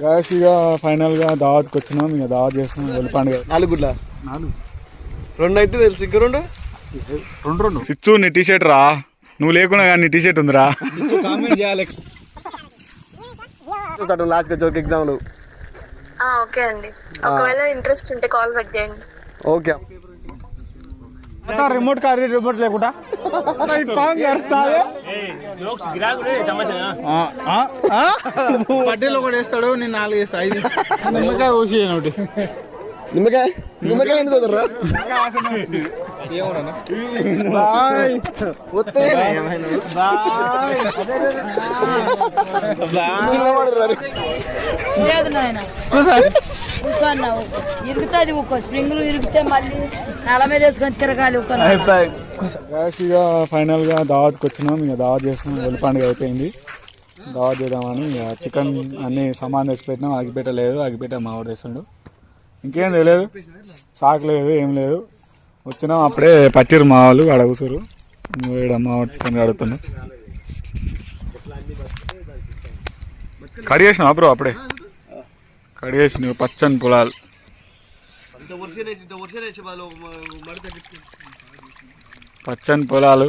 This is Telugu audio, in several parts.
గాయస్ ఇక ఫైనల్ గా దావత్కి వచ్చినాం. ఇక దావత్ చేస్తున్నాం. వెళ్ళి పండుగ 4 గుడ్ల 4 2 అయితే తెలుసు, ఇంక 2 2 సిచ్చు నీ టీ షర్ట్ రా, నువ్వు లేకున్నా కానీ నీ టీ షర్ట్ ఉందిరా. కామెంట్ చేయాలి. లాస్ట్ జోక్ ఎగ్జామ్లు. ఓకే అండి, ఒకవేళ ఇంట్రెస్ట్ ఉంటే కాల్ బ్యాక్ చేయండి. ఓకే. రిమోట్ కార్ రిమోట్ లేకుండా పట్టేలో కూడా వేస్తాడు. నేను 4 వేస్తా, 5 నిమ్మకాయ ఊసి ఒకటి. నిమ్మకాయ ఎందుకు వదలరా? ఇరుగుతుంది ఉక్కో స్ప్రింగులు ఇరిగితే మళ్ళీ నెల మీద వేసుకొని తిరగాలి. ఇక ఫైనల్ గా దావత్కి వచ్చినాం. ఇక దావత్ చేస్తున్నాం. వెళ్ళి పండుగ అయిపోయింది. దావత్ చేద్దామని ఇక చికెన్ అన్ని సామాన్ తెచ్చి పెట్టినాం. అగిపెట్ట లేదు, అగిపెట్ట మావాడు తెస్తుండు. ఇంకేం తెలియదు, సాకు లేదు, ఏం లేదు. వచ్చినాం అప్పుడే పట్టిరు మా వాళ్ళు ఆడ కూసురు. మావాడు చికెన్ కడుగుతుండు. కడిగేసినావు బ్రో? అప్పుడే కడిగేసినావు. పచ్చని పొలాలు, పచ్చని పొలాలు.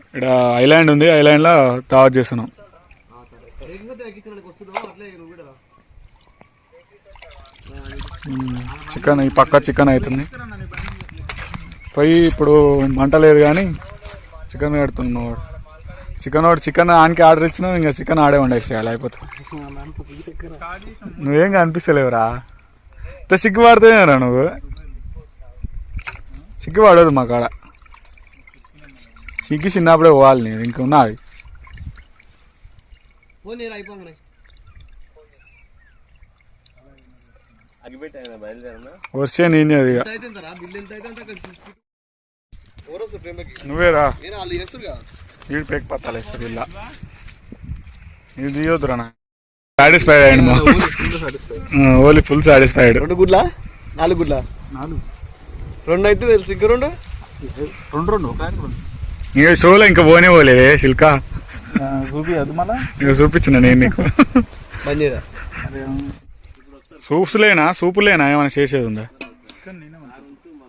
ఇక్కడ ఐలాండ్ ఉంది, ఐలాండ్లో దావత్ చేస్తున్నాం. చికెన్ ఈ పక్క చికెన్ అవుతుంది. పోయి ఇప్పుడు మంట లేదు కానీ చికెన్ పెడుతున్నాం. చికెన్ ఆనికి ఆర్డర్ ఇచ్చినా ఇంకా చికెన్ ఆడే వండేసేయాలి, అయిపోతుంది. నువ్వేం కనిపిస్తలేవురా, ఇంత సిగ్గుపడుతున్నారా నువ్వు? సిగ్గుపడదు మా కాడ. సిగ్గు చిన్నప్పుడే పోవాలి. నేను ఇంక ఉన్నది. వచ్చే నేనే అది. నువ్వేరా వీడి పేక్ పత్తాలు వేస్తారు ఇలా. ఇది తీయొద్దురా. సాటిస్ఫైడ్ అయ్యండి మా ఓన్లీ ఫుల్ సాటిస్ఫైడ్. 2 గుడ్ల 4 గుడ్ల 2 అయితే తెలుసు, ఇంక 2 ఇంకా షోలో ఇంకా పోలే సిల్కా చూపియద్దు మళ్ళా. ఇక చూపించిన నేను నీకు. సూపులేనా ఏమైనా చేసేది ఉందా?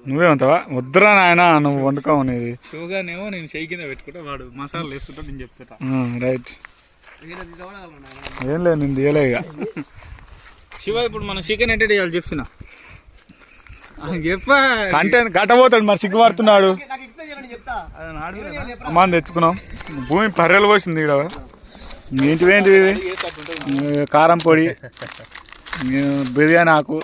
నువ్వేమంటావా? వద్దురా నాయన, నువ్వు వండుకోవు. అనేది షోగానేమో నేను చేయి కింద పెట్టుకుంటా, వాడు మసాలా వేసుకుంటా, నేను చెప్తా. రైట్. ఏం లేదు, నేను తీయలే ఇక. శివ ఇప్పుడు మనం చికెన్ ఎట్ట చేయాలి చెప్తున్నా. కంటెంట్ కట్టబోతాడు మరి, సిగ్గుపడుతున్నాడు. అమ్మాని తెచ్చుకున్నాం. భూమి పర్రెలు పోసింది ఇక్కడ. ఏంటివేంటివి? కారం పొడి, బిర్యానీ ఆకు,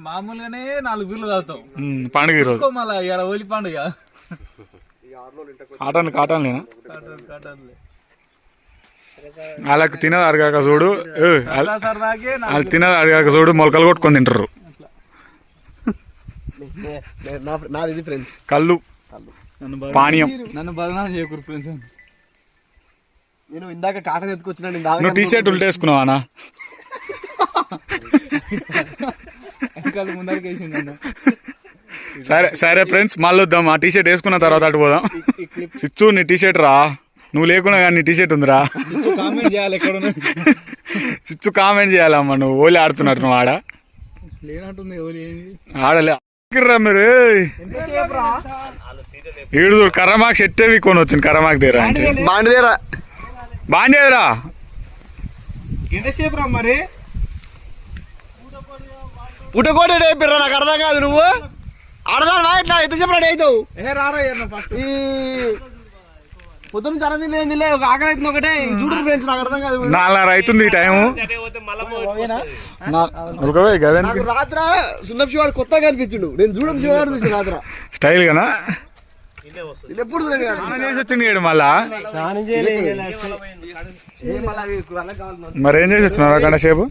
మామూలుగానే 4 బీర్లు తాగుతాం పండుగ రోజు. మళ్ళీ ఇలా హోలీ పండుగ కాటన్లేనా? వాళ్ళకి తినదు అరగాక చూడు, వాళ్ళు తినదు అరగాక చూడు, మొలకలు కొట్టుకొని తింటారు. కళ్ళు పానీయం. నన్ను బదనాలు చేయకూరు ఫ్రెండ్స్. నేను ఇందాక కాటన్ ఎత్తుకొచ్చినా. నువ్వు టీ షర్ట్ ఉల్టేసుకున్నావా? సరే ఫ్రెండ్స్, మళ్ళీ వద్దాం. ఆ టీ షర్ట్ వేసుకున్న తర్వాత అటు పోదాం. సిచ్చు నీ టీ షర్ట్ రా, నువ్వు లేకున్నా కానీ నీ టీ షర్ట్ ఉందిరా. కామెంట్ చేయాలి. ఎక్కడ సిచ్చు కామెంట్ చేయాలమ్మా. నువ్వు ఓలీ ఆడుతున్నట్టు నువ్వు ఆడ లేనట్టుంది. ఆడలే మీరు. ఈడు కర్రమాకు షెట్టే కొని వచ్చింది. కర్రమాకు దేరా అంటే బాండేరా ఎంతసేపు రా మరి? పుట్టకోట అయిపోయిరా, నాకు అర్థం కాదు. నువ్వు ఆడదా ఇట్లా ఎంతసేపు రెడీ అవుతావు? పొద్దున్న తరగతి లేదు, ఒక ఆకలి అవుతుంది ఒకటే. చూడు ఫ్రెండ్స్, నాకు అర్థం కాదు. 4:30 అవుతుంది ఈ టైము. రాత్ర సున్నప్ శివాడు కొత్తగా కనిపించిండు. నేను చూడడం శివాడు చూసి రాత్ర స్టైల్ గానా ఎప్పుడు చేసి వచ్చింది మళ్ళా. మరేం చేసి వచ్చినారా గంట సేపు?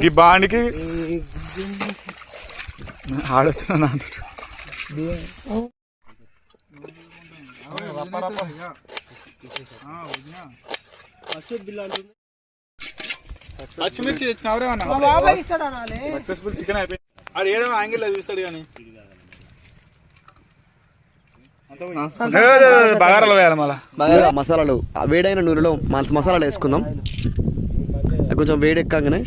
ఈ బాండికి ఆడొచ్చిన నాతో పచ్చిమిర్చి తెచ్చినవరే సక్సెస్ఫుల్ చికెన్ అయిపోయింది. ఆడు ఏడో యాంగిల్ తీస్తాడు కానీ బగారాలు వేయాలి మళ్ళీ. మసాలాలు వేడైన నూనెలో మసాలాలు వేసుకుందాం. కొంచెం వేడి ఎక్కగానే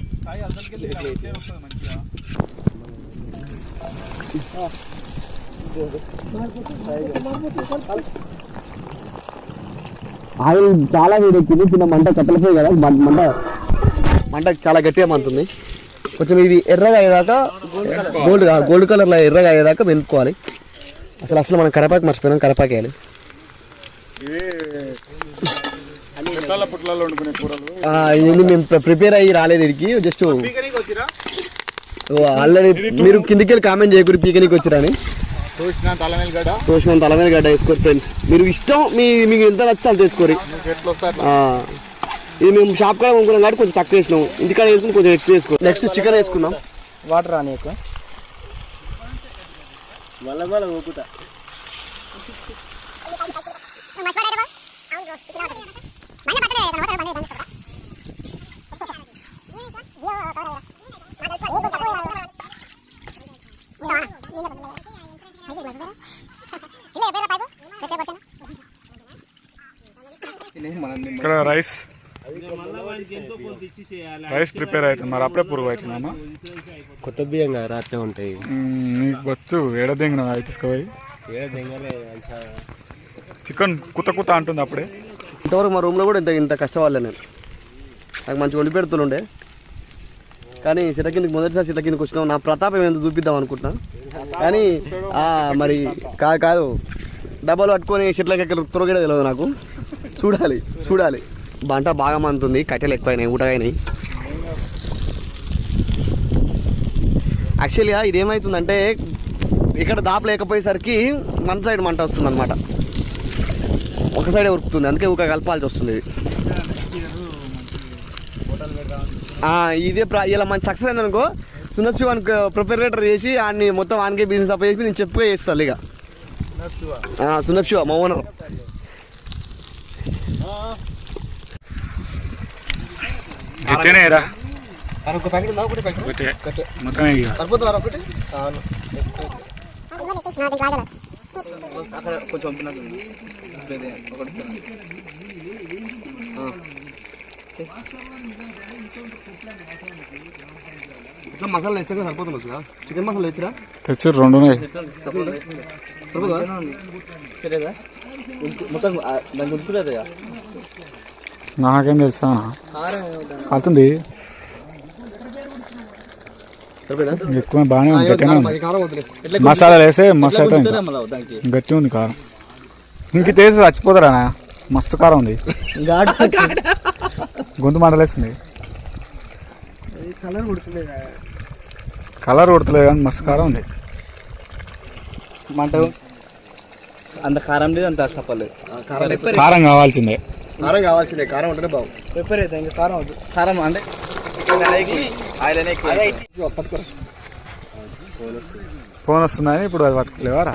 ఆయిల్ చాలా వేడెక్కింది. చిన్న మంట కట్టలిపోయి కదా, మంట చాలా గట్టిగా మంతుంది. కొంచెం ఇది ఎర్రగా అయ్యేదాకా గోల్డ్ కలర్లో ఎర్రగా అయ్యేదాకా వెనుక్కోవాలి. అసలు మనం కరివేపాకు మర్చిపోయినాం, కరివేపాకు వేయాలి. ఇది మేము ప్రిపేర్ అయ్యి రాలేదు ఇడికి, జస్ట్ ఆల్రెడీ మీరు కిందికి వెళ్ళి కామెంట్ చేయకూరి పీకనీకి వచ్చిరని. తోసిన తలమేల గడ్డ వేసుకోరు ఫ్రెండ్స్. మీరు ఇష్టం మీకు ఎంత నచ్చితే అంత వేసుకోరు. ఇది మేము షాప్ కాడ కొనుక్కున్నాం కాబట్టి కొంచెం తక్కువ వేసినాం, ఇంటికాడ వేసుకుని కొంచెం ఎక్కువ వేసుకో. నెక్స్ట్ చికెన్ వేసుకుందాం. వాటర్ రాని ఎక్కువ ఇక్కడ రైస్ ప్రిపేర్ అవుతుంది. మరి అప్పుడే పురుగు అవుతుందమ్మా. కొత్త బియ్యం కదా అట్లే ఉంటాయి. నీకు వచ్చు ఏడ దింగిన అవి తీసుకుపోయి చికెన్ కుత్త అంటుంది అప్పుడే. ఇంతవరకు మా రూమ్లో కూడా ఇంత కష్టపడలే నేను. నాకు మంచి వండి పెడుతుండే కానీ చిట్టకిందికి మొదటిసారి చిట్టకిందికి వచ్చినాం. నా ప్రతాపం ఎంత చూపిద్దాం అనుకుంటున్నా కానీ మరి కాదు డబ్బాలు పట్టుకొని చెట్లకి ఎక్కడ త్వరగా తెలియదు నాకు. చూడాలి బంట బాగా మంతుంది, కట్టెలు ఎక్కువైనాయి, ఊటగాయినాయి. యాక్చువల్గా ఇదేమవుతుందంటే ఇక్కడ దాపు లేకపోయేసరికి మన సైడ్ మంట వస్తుంది అనమాట. ఒక సైడే ఉరుకుతుంది, అందుకే ఊక కలపాల్సి వస్తుంది. ఇదే ఇలా మంచి సక్సెస్ అయింది అనుకో, సునక్షి వానికి ప్రిపరేటర్ చేసి అన్ని మొత్తం వానికే బిజినెస్ అప్ చేసి నేను చెప్పుగా చేస్తాను ఇక. సునక్షి మా ఓనర్. ఇట్లా మసాలా వేస్తే సరిపోతుంది కదా. చికెన్ మసాలా వేసిరా తెచ్చారు, రెండు మొత్తం దాన్ని గుర్తులేదు. నాకేం తెలుసా అవుతుంది ఎక్కువ బాగానే ఉంది. మసాలాలు వేస్తే మస్తు అవుతుంది, గట్టి ఉంది కారం. ఇంక తీసి చచ్చిపోతారా, మస్తు కారం ఉంది, గొంతు మంటలేస్తుంది. కలర్ కొడతలేదు కానీ మస్తు కారం ఉంది. మంట అంత కారం లేదు, అంత కష్టపడలేదు. కారం కావాల్సిందే, కారం ఉంటేనే బాగుంది. పెప్పర్ అయితే ఇంకా కారం వద్దు. కారం అంటే ఫోన్ వస్తుందని ఇప్పుడు అది పట్టుకోలేవారా.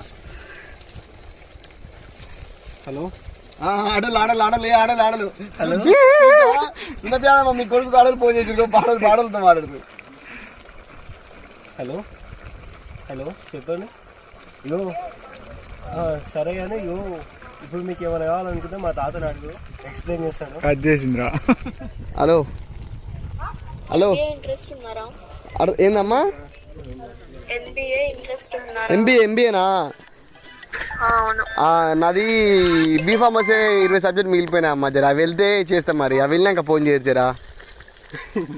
హలో ఆడలు హలో మీ కొడుకు ఆడలు ఫోన్ చేసి పాడలతో మాట్లాడుతుంది. హలో చెప్పండి. ఇగో సరే కానీ ఇగో ఇప్పుడు మీకు ఏమైనా కావాలనుకుంటే మా తాతని అడుగు, ఎక్స్ప్లెయిన్ చేస్తాను. కట్ చేసిందిరా. హలో ఇంట్రెస్ట్ ఉన్నారా? ఏందమ్మా ఎంబీఏనా? నాది బీఫార్మసీ 20 సబ్జెక్ట్ మిగిలిపోయినా అమ్మా. జర అవి వెళ్తే చేస్తాం, మరి అవి వెళ్ళినాక ఫోన్ చేయరా.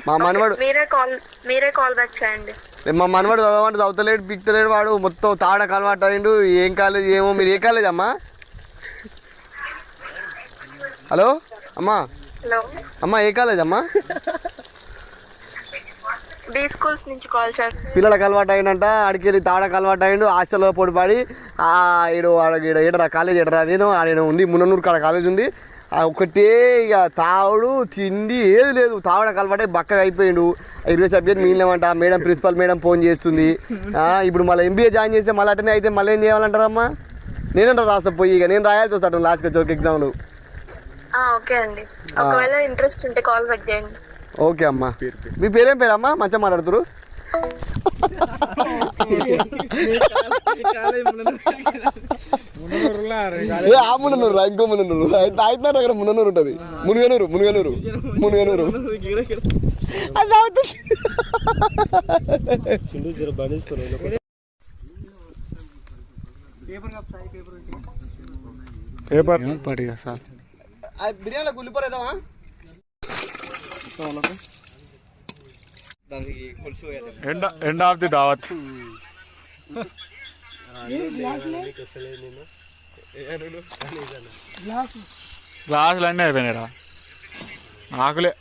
మా మనవాడు మీరే కాల్ బ్యాక్ చేయండి. మా మనవాడు చదవంటే చదువుతలేడు, పిక్తలేడు. వాడు మొత్తం తాగడానికి అలవాటు అయిండు. ఏం కాలేజ్ ఏమో. మీరు ఏ కాలేజ్ అమ్మా? హలో అమ్మా ఏ కాలేజ్ అమ్మా? బీ స్కూల్స్ నుంచి కాల్ చేస్తాను. పిల్లలకు అలవాటు అయిందంట, ఆడికెళ్ళి తాడకు అలవాటు అయిండు. హాస్టల్లో పొడిపడి ఏడరా కాలేజ్ ఎడరా అదేదో ఆడ ఉంది, మున్ననూరు కాడ కాలేజ్ ఉంది. ఒకటే ఇక తావుడు తిండి ఏది లేదు. తావడానికి అలవాటే బక్కగా అయిపోయిండు. 20 సబ్జెక్ట్ మిగిలినమంట. మేడం ప్రిన్సిపల్ మేడం ఫోన్ చేస్తుంది. ఇప్పుడు మళ్ళీ ఎంబీఏ జాయిన్ చేస్తే మళ్ళీ అటనే అయితే మళ్ళీ ఏం చేయాలంటారమ్మా? నేనంటా రాస్తా పోయి, ఇక నేను రాయాల్సి వస్తాను లాస్ట్కి వచ్చి ఎగ్జామ్లు. ఓకే అండి, ఒకవేళ ఇంట్రెస్ట్ ఉంటే కాల్ బ్యాక్ చేయండి. ఓకే అమ్మా. మీ పేరేం పేరమ్మా? మంచిగా మాట్లాడుతురు. ఆ ముననూరు రా, ఇంకో ముననూరు తాగుతున్నారు దగ్గర ముననూరు ఉంటుంది. మునుగనూరు మునుగనూరు మునుగనూరు అది తాగుతుంది. పేపర్ పడిగా సార్ బిర్యానీలో కుళ్ళిపోరేదామా? ఎండ్ ఆఫ్ ది దావత్. గ్లాసులు అన్నీ అయిపోయినాయిరా, ఆకులే.